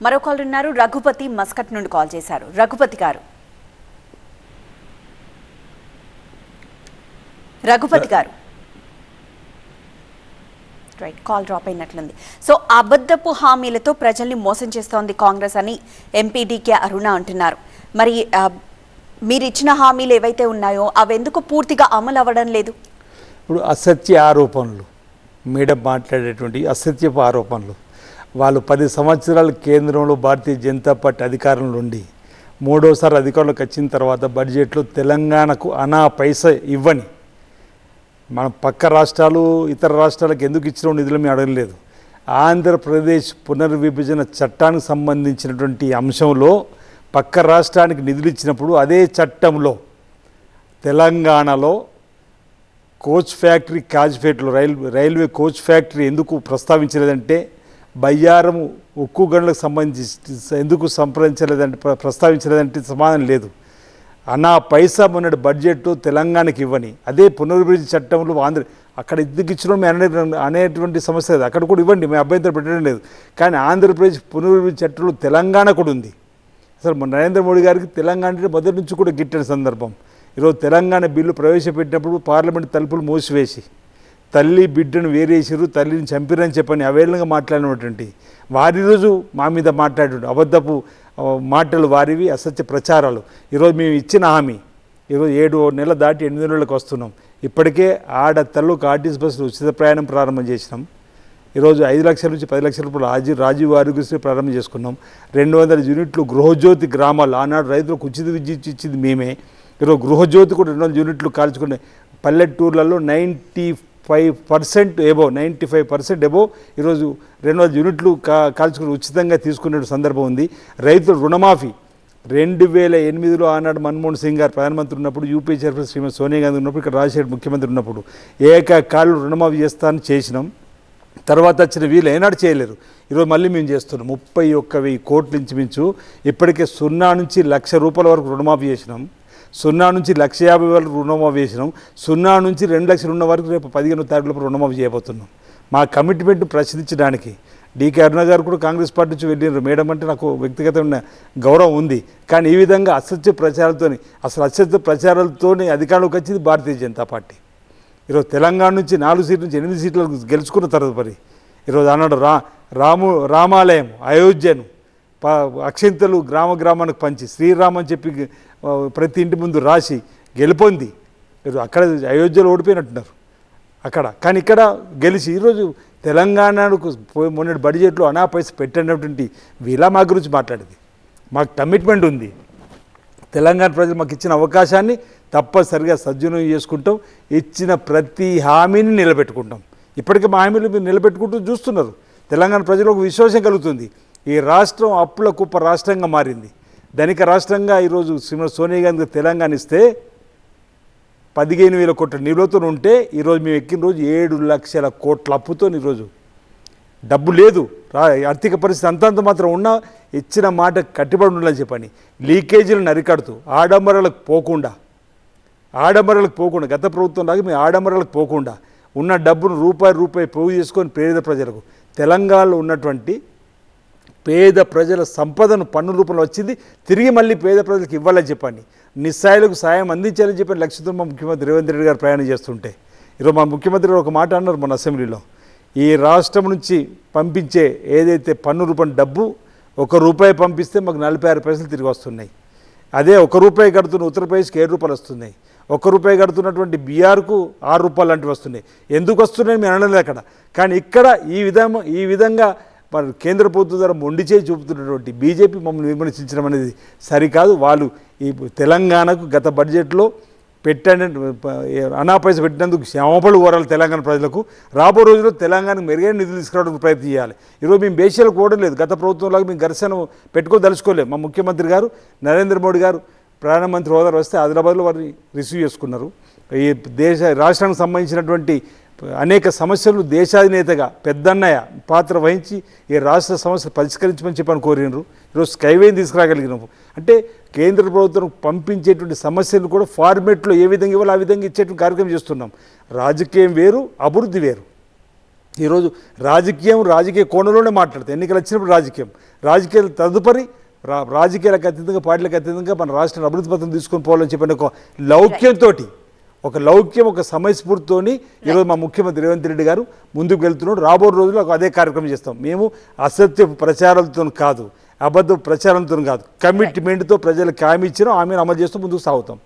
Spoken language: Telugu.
మరో కాల్ ఉన్నారు. రఘుపతి మస్కట్ నుండి కాల్ చేశారు. రఘుపతి గారు రైట్, కాల్ డ్రాప్ అయినట్లుంది. సో అబద్ధపు హామీలతో ప్రజల్ని మోసం చేస్తోంది కాంగ్రెస్ అని ఎంపీడీకే అరుణ అంటున్నారు. మరి మీరు ఇచ్చిన హామీలు ఏవైతే ఉన్నాయో అవి ఎందుకు పూర్తిగా అమలు అవ్వడం లేదు? ఇప్పుడు అసత్య ఆరోపణలు, మేడం మాట్లాడేటువంటి అసత్యపు ఆరోపణలు, వాళ్ళు 10 సంవత్సరాలు కేంద్రంలో భారతీయ జనతా పార్టీ అధికారంలో ఉండి మూడోసారి అధికారంలోకి వచ్చిన తర్వాత బడ్జెట్లో తెలంగాణకు అనా పైసా ఇవ్వని, మన పక్క రాష్ట్రాలు ఇతర రాష్ట్రాలకు ఎందుకు ఇచ్చిన నిధులు మేము అడగలేదు. ఆంధ్రప్రదేశ్ పునర్విభజన చట్టానికి సంబంధించినటువంటి అంశంలో పక్క రాష్ట్రానికి నిధులు ఇచ్చినప్పుడు అదే చట్టంలో తెలంగాణలో కోచ్ ఫ్యాక్టరీ కాజ్పేటలో రైల్వే కోచ్ ఫ్యాక్టరీ ఎందుకు ప్రస్తావించలేదంటే, బయ్యారం ఉక్కు గనులకు సంబంధించి ఎందుకు ప్రస్తావించలేదంటే సమాధానం లేదు. అనా పైసా మొన్నటి బడ్జెట్ తెలంగాణకి ఇవ్వని, అదే పునర్విభజన చట్టంలో అక్కడ ఎందుకు ఇచ్చినా అనేటువంటి సమస్య లేదు, అక్కడ కూడా ఇవ్వండి, మేము అభ్యంతరం పెట్టడం లేదు. కానీ ఆంధ్రప్రదేశ్ పునర్విభజన చట్టంలో తెలంగాణ కూడా ఉంది. అసలు నరేంద్ర మోడీ గారికి తెలంగాణ అంటే మొదటి నుంచి కూడా గిట్టని సందర్భం. ఈరోజు తెలంగాణ బిల్లు ప్రవేశపెట్టినప్పుడు పార్లమెంట్ తలుపులు మూసివేసి తల్లి బిడ్డను వేరేసారు, తల్లిని చంపిరని చెప్పని అవేళంగా మాట్లాడినటువంటి వారి రోజు మా మీద మాట్లాడు అబద్ధపు మాటలు వారివి, అసత్య ప్రచారాలు. ఈరోజు మేము ఇచ్చిన హామీ ఈరోజు 7 నెలలు దాటి 8 నెలలకు వస్తున్నాం. ఇప్పటికే ఆడతల్లుకు ఆర్టీసీ బస్సులు ఉచిత ప్రయాణం ప్రారంభం చేసినాం. ఈరోజు 5 లక్షల నుంచి 10 లక్షల రూపాయలు రాజీవ్ ఆరోగ్యశ్రీ ప్రారంభం చేసుకున్నాం. 200 యూనిట్లు గృహజ్యోతి గ్రామాలు, ఆనాడు రైతులకు ఉచిత విద్యుత్ ఇచ్చింది మేమే. ఈరోజు గృహజ్యోతి కూడా 200 యూనిట్లు కాల్చుకునే పల్లెటూర్లలో 95% ఎబో ఈరోజు 200 యూనిట్లు కాల్చుకుని ఉచితంగా తీసుకునే సందర్భం ఉంది. రైతుల రుణమాఫీ 2008లో ఆనాడు మన్మోహన్ సింగ్ గారు ప్రధానమంత్రి ఉన్నప్పుడు, యూపీ చైర్మన్ శ్రీమతి సోనియా గాంధీ ఉన్నప్పుడు, ఇక్కడ రాజశేఖర్ ముఖ్యమంత్రి ఉన్నప్పుడు ఏకకాలు రుణమాఫీ చేస్తానని చేసినాం. తర్వాత వచ్చిన వీళ్ళు ఏనాడు చేయలేరు. ఈరోజు మళ్ళీ మేము చేస్తున్నాం. 31,000 కోట్ల నుంచి మించు ఇప్పటికే 0 నుంచి ₹1,00,000 వరకు రుణమాఫీ చేసినాం. 0 నుంచి 1,50,000 రుణమాఫీ చేసినాం. 0 నుంచి 2 లక్షలు ఉన్న వరకు రేపు 15వ తారీఖులో రుణమాఫీ చేయబోతున్నాం. మా కమిట్మెంట్ ప్రశ్నించడానికి డీకే అరుణ గారు కూడా కాంగ్రెస్ పార్టీ నుంచి వెళ్ళినారు. మేడం అంటే నాకు వ్యక్తిగతమైన గౌరవం ఉంది. కానీ ఈ విధంగా అసత్య ప్రచారాలతో అధికారంలోకి వచ్చింది భారతీయ జనతా పార్టీ. ఈరోజు తెలంగాణ నుంచి 4 సీట్ల నుంచి 8 సీట్లకు గెలుచుకున్న తదుపరి ఈరోజు అన్నాడు రామాలయం అయోధ్యను అక్షింతలు గ్రామానికి పంచి శ్రీరామ్ అని చెప్పి ప్రతి ఇంటి ముందు రాసి గెలుపొంది అక్కడ అయోధ్యలో ఓడిపోయినట్టున్నారు అక్కడ. కానీ ఇక్కడ గెలిచి ఈరోజు తెలంగాణకు మొన్నటి బడ్జెట్లో అనా పైసా పెట్టినటువంటి వీళ్ళ మా గురించి మాట్లాడేది. మాకు కమిట్మెంట్ ఉంది. తెలంగాణ ప్రజలు మాకు ఇచ్చిన అవకాశాన్ని తప్పనిసరిగా సద్వినియోగం చేసుకుంటాం. ఇచ్చిన ప్రతి హామీని నిలబెట్టుకుంటాం. ఇప్పటికే మా హామీలు మీరు నిలబెట్టుకుంటూ చూస్తున్నారు. తెలంగాణ ప్రజలకు విశ్వాసం కలుగుతుంది. ఈ రాష్ట్రం అప్పుల కుప్ప రాష్ట్రంగా మారింది. ధనిక రాష్ట్రంగా ఈరోజు శ్రీమతి సోనియా గాంధీ తెలంగాణ ఇస్తే 15,000 కోట్ల నిలువతో ఉంటే ఈరోజు మేము ఎక్కిన రోజు 7 లక్షల కోట్ల అప్పుతో ఈరోజు డబ్బు లేదు. ఆర్థిక పరిస్థితి అంతంత మాత్రం ఉన్నా ఇచ్చిన మాట కట్టుబడి ఉండాలని చెప్పని లీకేజీలను అరికడుతూ ఆడంబరాలకు పోకుండా గత ప్రభుత్వం లాగా మేము ఆడంబరాలకు పోకుండా ఉన్న డబ్బును రూపాయి పోగు చేసుకొని పేద ప్రజలకు, తెలంగాణలో ఉన్నటువంటి పేద ప్రజల సంపదను పన్ను రూపంలో వచ్చింది తిరిగి మళ్ళీ పేద ప్రజలకు ఇవ్వాలని చెప్పండి, నిస్సాయులకు సాయం అందించాలని చెప్పని లక్ష్యంతో మా ముఖ్యమంత్రి రేవంత్ రెడ్డి గారు ప్రయాణం చేస్తుంటే ఈరోజు మా ముఖ్యమంత్రి ఒక మాట అన్నారు మన అసెంబ్లీలో, ఈ రాష్ట్రం నుంచి పంపించే ఏదైతే పన్ను రూపం డబ్బు ₹1 పంపిస్తే మాకు 46 పైసలు తిరిగి వస్తున్నాయి. అదే ₹1 కడుతున్న ఉత్తరప్రదేశ్కి ₹7 వస్తున్నాయి. ₹1 కడుతున్నటువంటి బీహార్కు ₹6 లాంటివి వస్తున్నాయి. ఎందుకు వస్తున్నాయి మేము అనలేదు అక్కడ. కానీ ఇక్కడ ఈ విధంగా మరి కేంద్ర ప్రభుత్వం ద్వారా మొండి చేయి చూపుతున్నటువంటి బీజేపీ మమ్మల్ని విమర్శించడం అనేది సరికాదు. వాళ్ళు ఈ తెలంగాణకు గత బడ్జెట్లో అనా పైసా పెట్టినందుకు క్షమాపణలు కోరాలి తెలంగాణ ప్రజలకు. రాబో రోజుల్లో తెలంగాణకు మెరుగైన నిధులు తీసుకురావడానికి ప్రయత్నం చేయాలి. ఈరోజు మేము బేషియాలు కోవడం లేదు. గత ప్రభుత్వంలాగా మేము ఘర్షణ పెట్టుకోదలుచుకోలేము. మా ముఖ్యమంత్రి గారు నరేంద్ర మోడీ గారు ప్రధానమంత్రి హోదాలో వస్తే ఆదిలాబాద్లో వారిని రిసీవ్ చేసుకున్నారు. ఈ రాష్ట్రానికి సంబంధించినటువంటి అనేక సమస్యలు దేశాధినేతగా పెద్దన్నయ్య పాత్ర వహించి ఈ రాష్ట్ర సమస్యలు పరిష్కరించమని చెప్పని కోరినారు. ఈరోజు స్కైవేని తీసుకురాగలిగినాము. అంటే కేంద్ర ప్రభుత్వం పంపించేటువంటి సమస్యలు కూడా ఫార్మేట్లో ఏ విధంగా ఇవ్వాలో ఆ విధంగా ఇచ్చేటువంటి కార్యక్రమం చేస్తున్నాం. రాజకీయం వేరు, అభివృద్ధి వేరు. ఈరోజు రాజకీయ కోణంలోనే మాట్లాడతాం. ఎన్నికలు వచ్చినప్పుడు రాజకీయాలు తదుపరి రాజకీయాలకు అతీతంగా పార్టీలకు అతీతంగా మన రాష్ట్రాన్ని అభివృద్ధి పథకం తీసుకొని పోవాలని చెప్పిన ఒక లౌక్యం ఒక సమయస్ఫూర్తితోని ఈరోజు మా ముఖ్యమంత్రి రేవంత్ రెడ్డి గారు ముందుకు వెళ్తున్నాడు. రాబో రోజుల్లో అదే కార్యక్రమం చేస్తాం. మేము అసత్య ప్రచారాలతో కాదు, అబద్ధ ప్రచారంతో కాదు, కమిట్మెంట్తో ప్రజలకు హామీ ఇచ్చినాం, ఆమెను అమలు చేస్తూ ముందుకు సాగుతాం.